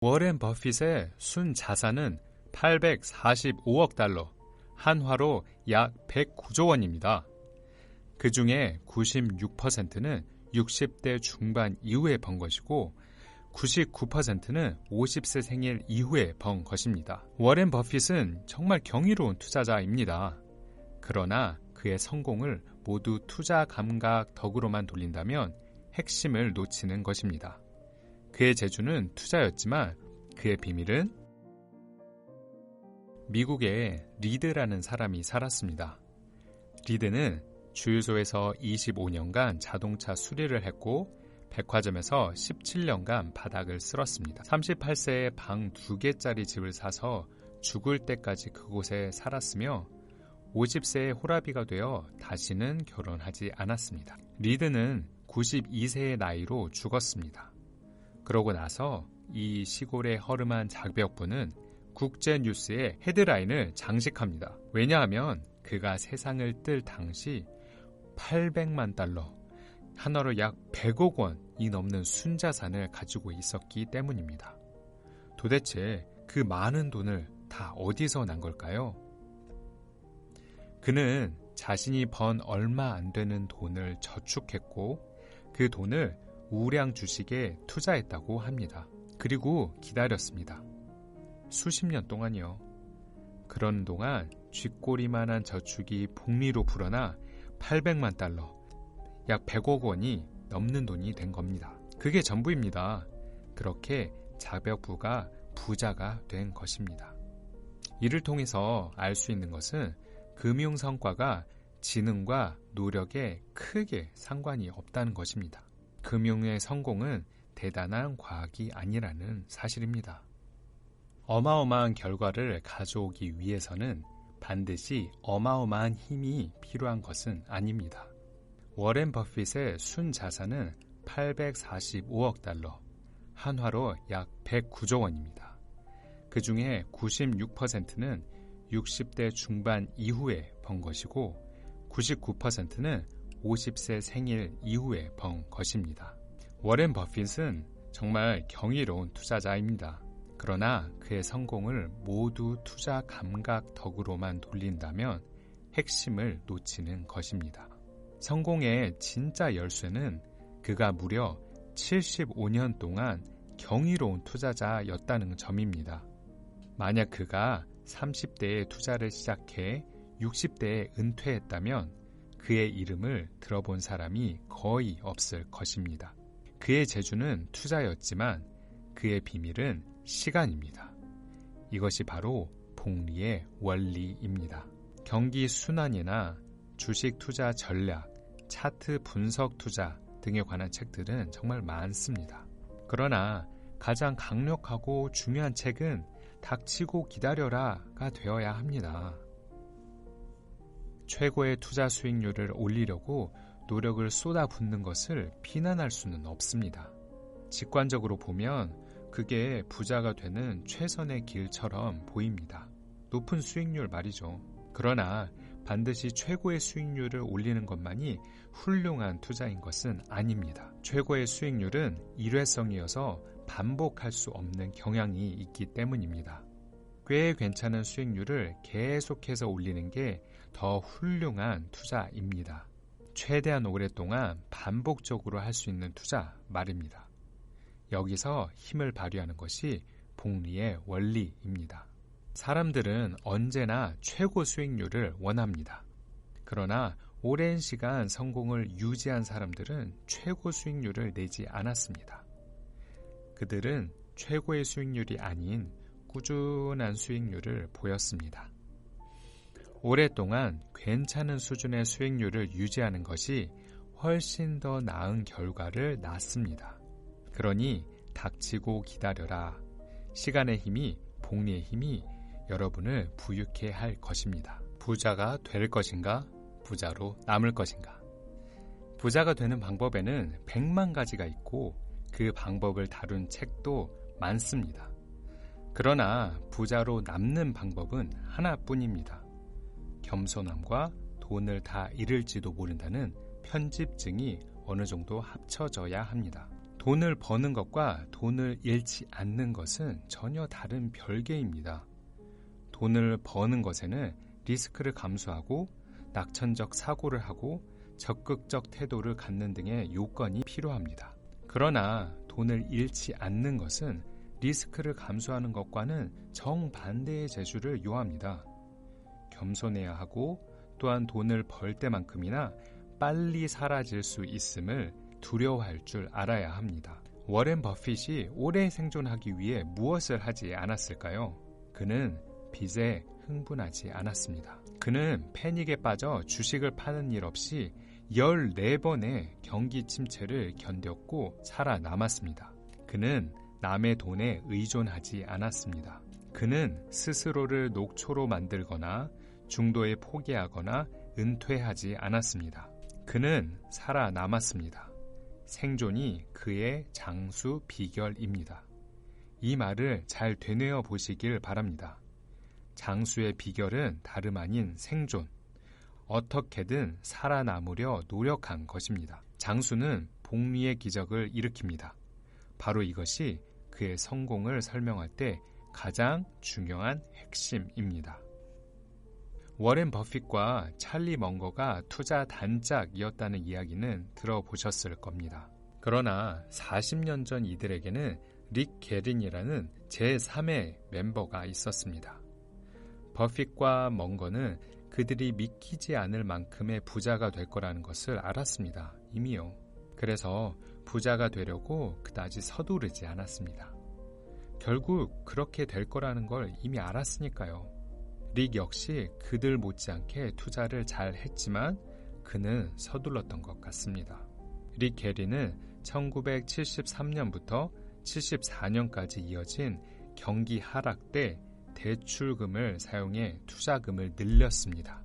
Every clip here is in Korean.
워렌 버핏의 순 자산은 845억 달러, 한화로 약 109조 원입니다. 그 중에 96%는 60대 중반 이후에 번 것이고 99%는 50세 생일 이후에 번 것입니다. 워렌 버핏은 정말 경이로운 투자자입니다. 그러나 그의 성공을 모두 투자 감각 덕으로만 돌린다면 핵심을 놓치는 것입니다. 그의 재주는 투자였지만 그의 비밀은 미국에 리드라는 사람이 살았습니다. 리드는 주유소에서 25년간 자동차 수리를 했고 백화점에서 17년간 바닥을 쓸었습니다. 38세에 방 2개짜리 집을 사서 죽을 때까지 그곳에 살았으며 50세에 호라비가 되어 다시는 결혼하지 않았습니다. 리드는 92세의 나이로 죽었습니다. 그러고 나서 이 시골의 허름한 작벽부는 국제뉴스의 헤드라인을 장식합니다. 왜냐하면 그가 세상을 뜰 당시 800만 달러, 한화로 약 100억 원이 넘는 순자산을 가지고 있었기 때문입니다. 도대체 그 많은 돈을 다 어디서 난 걸까요? 그는 자신이 번 얼마 안 되는 돈을 저축했고 그 돈을 우량 주식에 투자했다고 합니다. 그리고 기다렸습니다. 수십 년 동안이요. 그런 동안 쥐꼬리만한 저축이 복리로 불어나 800만 달러, 약 100억 원이 넘는 돈이 된 겁니다. 그게 전부입니다. 그렇게 자벽부가 부자가 된 것입니다. 이를 통해서 알 수 있는 것은 금융 성과가 지능과 노력에 크게 상관이 없다는 것입니다. 금융의 성공은 대단한 과학이 아니라는 사실입니다. 어마어마한 결과를 가져오기 위해서는 반드시 어마어마한 힘이 필요한 것은 아닙니다. 워렌 버핏의 순 자산은 845억 달러, 한화로 약 109조 원입니다. 그 중에 96%는 60대 중반 이후에 번 것이고 99%는 50세 생일 이후에 번 것입니다. 워렌 버핏은 정말 경이로운 투자자입니다. 그러나 그의 성공을 모두 투자 감각 덕으로만 돌린다면 핵심을 놓치는 것입니다. 성공의 진짜 열쇠는 그가 무려 75년 동안 경이로운 투자자였다는 점입니다. 만약 그가 30대에 투자를 시작해 60대에 은퇴했다면 그의 이름을 들어본 사람이 거의 없을 것입니다. 그의 재주는 투자였지만 그의 비밀은 시간입니다. 이것이 바로 복리의 원리입니다. 경기 순환이나 주식 투자 전략, 차트 분석 투자 등에 관한 책들은 정말 많습니다. 그러나 가장 강력하고 중요한 책은 닥치고 기다려라가 되어야 합니다. 최고의 투자 수익률을 올리려고 노력을 쏟아붓는 것을 비난할 수는 없습니다. 직관적으로 보면 그게 부자가 되는 최선의 길처럼 보입니다. 높은 수익률 말이죠. 그러나 반드시 최고의 수익률을 올리는 것만이 훌륭한 투자인 것은 아닙니다. 최고의 수익률은 일회성이어서 반복할 수 없는 경향이 있기 때문입니다. 꽤 괜찮은 수익률을 계속해서 올리는 게 더 훌륭한 투자입니다. 최대한 오랫동안 반복적으로 할 수 있는 투자 말입니다. 여기서 힘을 발휘하는 것이 복리의 원리입니다. 사람들은 언제나 최고 수익률을 원합니다. 그러나 오랜 시간 성공을 유지한 사람들은 최고 수익률을 내지 않았습니다. 그들은 최고의 수익률이 아닌 꾸준한 수익률을 보였습니다. 오랫동안 괜찮은 수준의 수익률을 유지하는 것이 훨씬 더 나은 결과를 낳습니다. 그러니 닥치고 기다려라. 시간의 힘이, 복리의 힘이 여러분을 부유케 할 것입니다. 부자가 될 것인가? 부자로 남을 것인가? 부자가 되는 방법에는 100만 가지가 있고 그 방법을 다룬 책도 많습니다. 그러나 부자로 남는 방법은 하나뿐입니다. 겸손함과 돈을 다 잃을지도 모른다는 편집증이 어느 정도 합쳐져야 합니다. 돈을 버는 것과 돈을 잃지 않는 것은 전혀 다른 별개입니다. 돈을 버는 것에는 리스크를 감수하고 낙천적 사고를 하고 적극적 태도를 갖는 등의 요건이 필요합니다. 그러나 돈을 잃지 않는 것은 리스크를 감수하는 것과는 정반대의 재주를 요합니다. 겸손해야 하고 또한 돈을 벌 때만큼이나 빨리 사라질 수 있음을 두려워할 줄 알아야 합니다. 워렌 버핏이 오래 생존하기 위해 무엇을 하지 않았을까요? 그는 빚에 흥분하지 않았습니다. 그는 패닉에 빠져 주식을 파는 일 없이 14번의 경기 침체를 견뎠고 살아남았습니다. 그는 남의 돈에 의존하지 않았습니다. 그는 스스로를 녹초로 만들거나 중도에 포기하거나 은퇴하지 않았습니다. 그는 살아남았습니다. 생존이 그의 장수 비결입니다. 이 말을 잘 되뇌어 보시길 바랍니다. 장수의 비결은 다름 아닌 생존, 어떻게든 살아남으려 노력한 것입니다. 장수는 복리의 기적을 일으킵니다. 바로 이것이 그의 성공을 설명할 때 가장 중요한 핵심입니다. 워렌 버핏과 찰리 먼거가 투자 단짝이었다는 이야기는 들어보셨을 겁니다. 그러나 40년 전 이들에게는 릭 게린이라는 제3의 멤버가 있었습니다. 버핏과 먼거는 그들이 믿기지 않을 만큼의 부자가 될 거라는 것을 알았습니다. 이미요. 그래서 부자가 되려고 그다지 서두르지 않았습니다. 결국 그렇게 될 거라는 걸 이미 알았으니까요. 릭 역시 그들 못지않게 투자를 잘 했지만 그는 서둘렀던 것 같습니다. 릭 게리는 1973년부터 74년까지 이어진 경기 하락 때 대출금을 사용해 투자금을 늘렸습니다.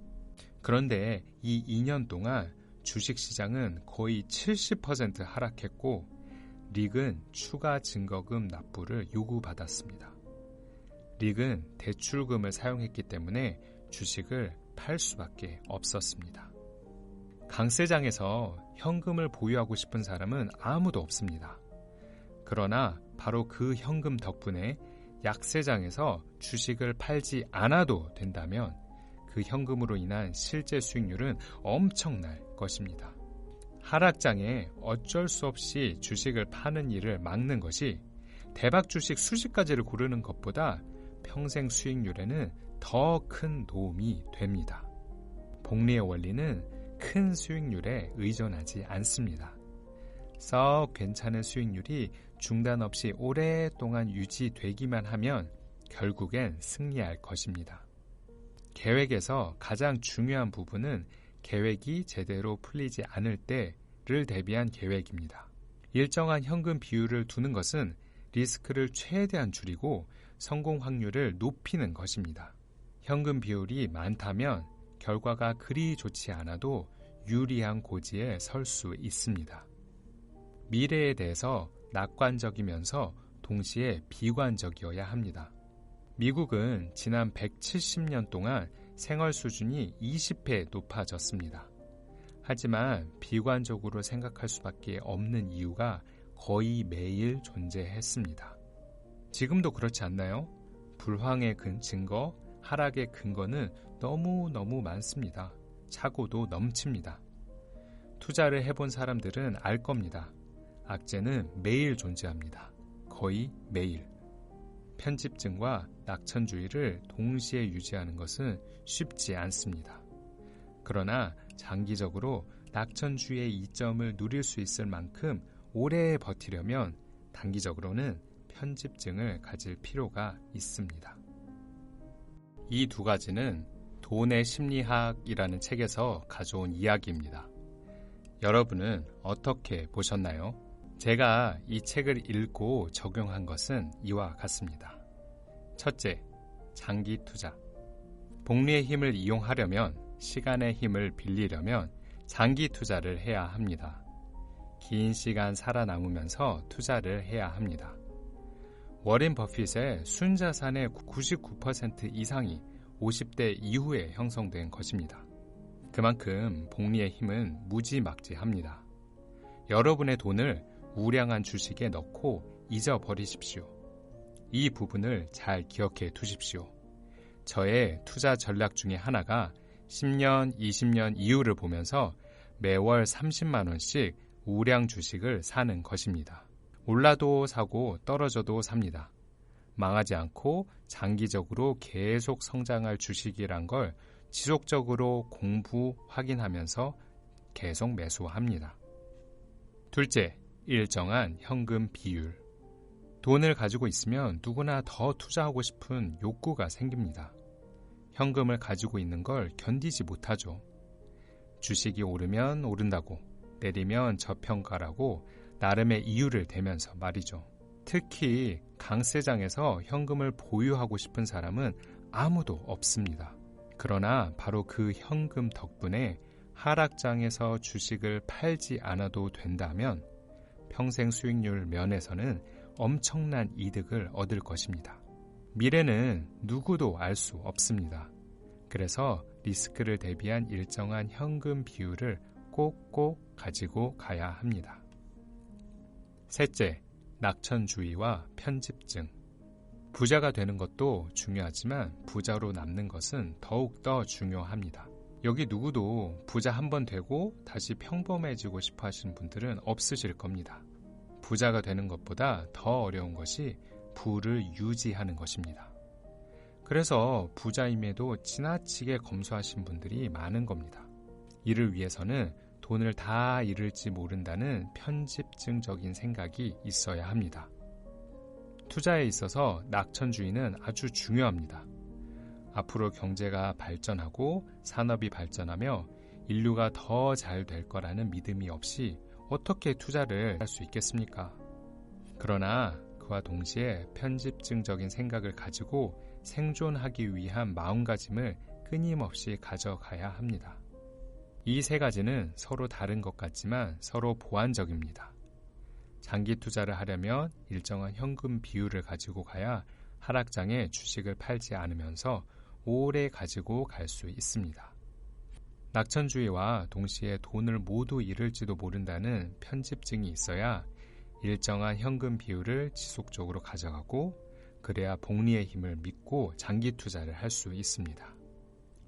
그런데 이 2년 동안 주식시장은 거의 70% 하락했고 릭은 추가 증거금 납부를 요구받았습니다. 릭은 대출금을 사용했기 때문에 주식을 팔 수밖에 없었습니다. 강세장에서 현금을 보유하고 싶은 사람은 아무도 없습니다. 그러나 바로 그 현금 덕분에 약세장에서 주식을 팔지 않아도 된다면 그 현금으로 인한 실제 수익률은 엄청날 것입니다. 하락장에 어쩔 수 없이 주식을 파는 일을 막는 것이 대박 주식 수십 가지를 고르는 것보다 평생 수익률에는 더 큰 도움이 됩니다. 복리의 원리는 큰 수익률에 의존하지 않습니다. 썩 괜찮은 수익률이 중단 없이 오랫동안 유지되기만 하면 결국엔 승리할 것입니다. 계획에서 가장 중요한 부분은 계획이 제대로 풀리지 않을 때를 대비한 계획입니다. 일정한 현금 비율을 두는 것은 리스크를 최대한 줄이고 성공 확률을 높이는 것입니다. 현금 비율이 많다면 결과가 그리 좋지 않아도 유리한 고지에 설 수 있습니다. 미래에 대해서 낙관적이면서 동시에 비관적이어야 합니다. 미국은 지난 170년 동안 생활 수준이 20배 높아졌습니다. 하지만 비관적으로 생각할 수밖에 없는 이유가 거의 매일 존재했습니다. 지금도 그렇지 않나요? 불황의 증거, 하락의 근거는 너무너무 많습니다. 착오도 넘칩니다. 투자를 해본 사람들은 알 겁니다. 악재는 매일 존재합니다. 거의 매일. 편집증과 낙천주의를 동시에 유지하는 것은 쉽지 않습니다. 그러나 장기적으로 낙천주의의 이점을 누릴 수 있을 만큼 오래 버티려면 단기적으로는 편집증을 가질 필요가 있습니다. 이 두 가지는 돈의 심리학이라는 책에서 가져온 이야기입니다. 여러분은 어떻게 보셨나요? 제가 이 책을 읽고 적용한 것은 이와 같습니다. 첫째, 장기 투자. 복리의 힘을 이용하려면, 시간의 힘을 빌리려면 장기 투자를 해야 합니다. 긴 시간 살아남으면서 투자를 해야 합니다. 워렌 버핏의 순자산의 99% 이상이 50대 이후에 형성된 것입니다. 그만큼 복리의 힘은 무지막지합니다. 여러분의 돈을 우량한 주식에 넣고 잊어버리십시오. 이 부분을 잘 기억해 두십시오. 저의 투자 전략 중에 하나가 10년, 20년 이후를 보면서 매월 30만 원씩 우량 주식을 사는 것입니다. 올라도 사고 떨어져도 삽니다. 망하지 않고 장기적으로 계속 성장할 주식이란 걸 지속적으로 공부, 확인하면서 계속 매수합니다. 둘째, 일정한 현금 비율. 돈을 가지고 있으면 누구나 더 투자하고 싶은 욕구가 생깁니다. 현금을 가지고 있는 걸 견디지 못하죠. 주식이 오르면 오른다고, 내리면 저평가라고 나름의 이유를 대면서 말이죠. 특히 강세장에서 현금을 보유하고 싶은 사람은 아무도 없습니다. 그러나 바로 그 현금 덕분에 하락장에서 주식을 팔지 않아도 된다면 평생 수익률 면에서는 엄청난 이득을 얻을 것입니다. 미래는 누구도 알 수 없습니다. 그래서 리스크를 대비한 일정한 현금 비율을 꼭꼭 가지고 가야 합니다. 셋째, 낙천주의와 편집증. 부자가 되는 것도 중요하지만 부자로 남는 것은 더욱더 중요합니다. 여기 누구도 부자 한 번 되고 다시 평범해지고 싶어 하시는 분들은 없으실 겁니다. 부자가 되는 것보다 더 어려운 것이 부를 유지하는 것입니다. 그래서 부자임에도 지나치게 검소하신 분들이 많은 겁니다. 이를 위해서는 돈을 다 잃을지 모른다는 편집증적인 생각이 있어야 합니다. 투자에 있어서 낙천주의는 아주 중요합니다. 앞으로 경제가 발전하고 산업이 발전하며 인류가 더 잘 될 거라는 믿음이 없이 어떻게 투자를 할 수 있겠습니까? 그러나 그와 동시에 편집증적인 생각을 가지고 생존하기 위한 마음가짐을 끊임없이 가져가야 합니다. 이 세 가지는 서로 다른 것 같지만 서로 보완적입니다. 장기 투자를 하려면 일정한 현금 비율을 가지고 가야 하락장에 주식을 팔지 않으면서 오래 가지고 갈 수 있습니다. 낙천주의와 동시에 돈을 모두 잃을지도 모른다는 편집증이 있어야 일정한 현금 비율을 지속적으로 가져가고 그래야 복리의 힘을 믿고 장기 투자를 할 수 있습니다.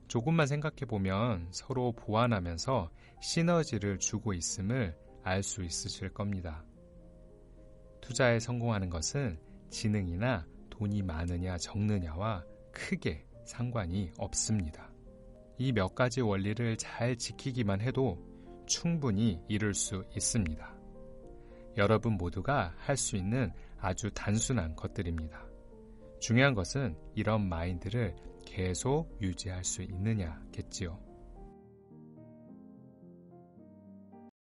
조금만 생각해보면 서로 보완하면서 시너지를 주고 있음을 알 수 있으실 겁니다. 투자에 성공하는 것은 지능이나 돈이 많으냐 적느냐와 크게 상관이 없습니다. 이 몇 가지 원리를 잘 지키기만 해도 충분히 이룰 수 있습니다. 여러분 모두가 할 수 있는 아주 단순한 것들입니다. 중요한 것은 이런 마인드를 계속 유지할 수 있느냐겠지요.